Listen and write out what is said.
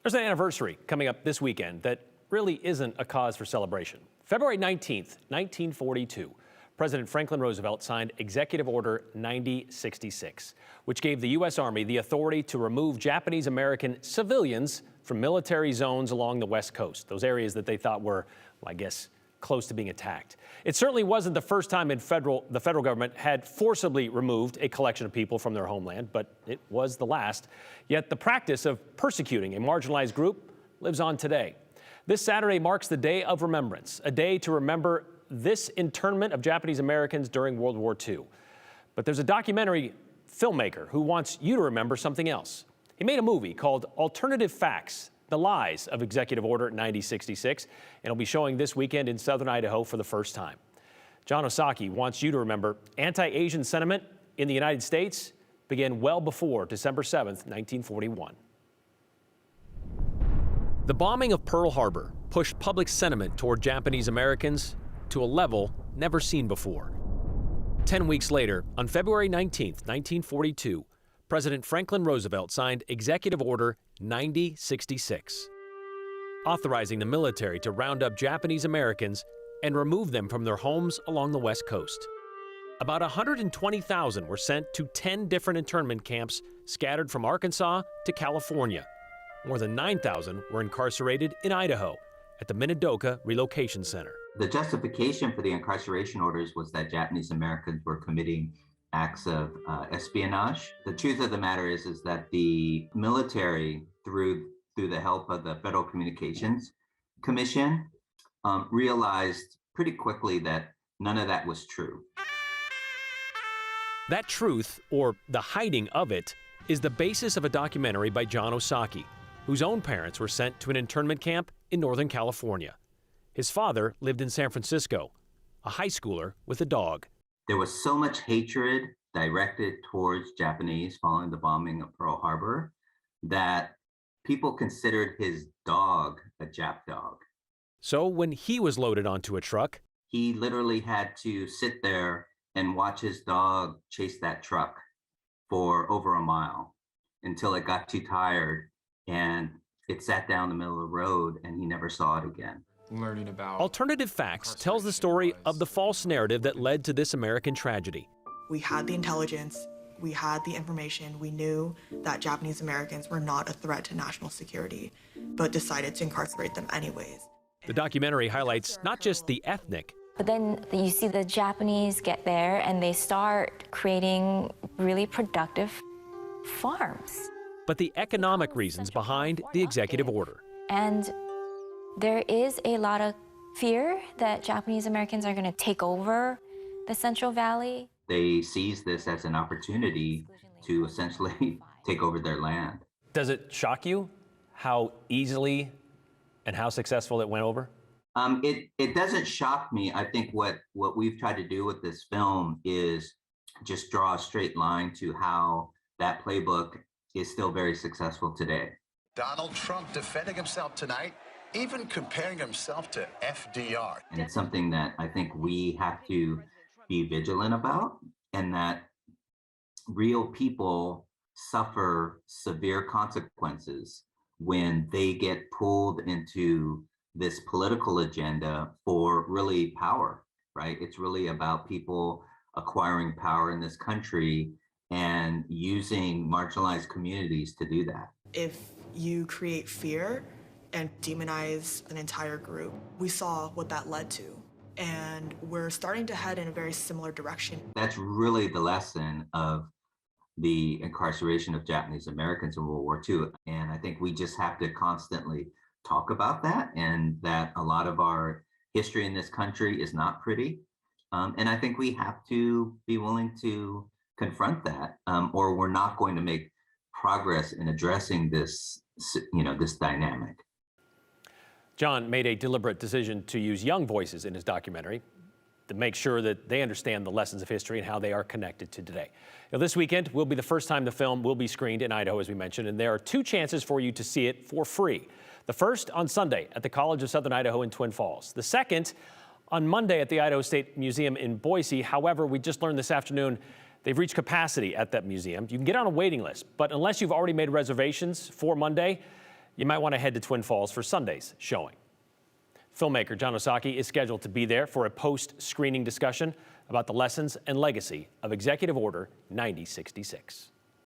There's an anniversary coming up this weekend that really isn't a cause for celebration. February 19th, 1942, President Franklin Roosevelt signed Executive Order 9066, which gave the U.S. Army the authority to remove Japanese American civilians from military zones along the West Coast, those areas that they thought were, well, I guess, close to being attacked. It certainly wasn't the first time the federal government had forcibly removed a collection of people from their homeland, but it was the last. Yet the practice of persecuting a marginalized group lives on today. This Saturday marks the Day of Remembrance, a day to remember this internment of Japanese Americans during World War II. But there's a documentary filmmaker who wants you to remember something else. He made a movie called Alternative Facts: The Lies of Executive Order 9066, and it'll be showing this weekend in southern Idaho for the first time. Jon Osaki wants you to remember anti-Asian sentiment in the United States began well before December 7th, 1941. The bombing of Pearl Harbor pushed public sentiment toward Japanese Americans to a level never seen before. 10 weeks later, on February 19th, 1942, President Franklin Roosevelt signed Executive Order 9066, authorizing the military to round up Japanese Americans and remove them from their homes along the West Coast. About 120,000 were sent to 10 different internment camps scattered from Arkansas to California. More than 9,000 were incarcerated in Idaho at the Minidoka Relocation Center. The justification for the incarceration orders was that Japanese Americans were committing acts of espionage. The truth of the matter is that the military, through the help of the Federal Communications Commission, realized pretty quickly that none of that was true. That truth, or the hiding of it, is the basis of a documentary by Jon Osaki, whose own parents were sent to an internment camp in Northern California. His father lived in San Francisco, a high schooler with a dog. There was so much hatred directed towards Japanese following the bombing of Pearl Harbor that people considered his dog a Jap dog. So when he was loaded onto a truck, he literally had to sit there and watch his dog chase that truck for over a mile until it got too tired and it sat down the middle of the road and he never saw it again. Learning about Alternative Facts tells the story of the false narrative that led to this American tragedy. We had the intelligence, we had the information, we knew that Japanese Americans were not a threat to national security, but decided to incarcerate them anyways. The documentary highlights not just the ethnic, but then you see the Japanese get there and they start creating really productive farms. but the economic reasons behind the executive order. And there is a lot of fear that Japanese Americans are going to take over the Central Valley. They seized this as an opportunity to essentially take over their land. Does it shock you how easily and how successful it went over? It doesn't shock me. I think what we've tried to do with this film is just draw a straight line to how that playbook is still very successful today. Donald Trump defending himself tonight, even comparing himself to FDR. And it's something that I think we have to be vigilant about, and that real people suffer severe consequences when they get pulled into this political agenda for really power, right? It's really about people acquiring power in this country and using marginalized communities to do that. If you create fear and demonize an entire group, we saw what that led to. And we're starting to head in a very similar direction. That's really the lesson of the incarceration of Japanese Americans in World War II. And I think we just have to constantly talk about that, and that a lot of our history in this country is not pretty. And I think we have to be willing to confront that, or we're not going to make progress in addressing this, this dynamic. Jon made a deliberate decision to use young voices in his documentary to make sure that they understand the lessons of history and how they are connected to today. Now, this weekend will be the first time the film will be screened in Idaho, as we mentioned, and there are two chances for you to see it for free. The first on Sunday at the College of Southern Idaho in Twin Falls. The second on Monday at the Idaho State Museum in Boise. However, we just learned this afternoon they've reached capacity at that museum. You can get on a waiting list, but unless you've already made reservations for Monday, you might want to head to Twin Falls for Sunday's showing. Filmmaker Jon Osaki is scheduled to be there for a post-screening discussion about the lessons and legacy of Executive Order 9066.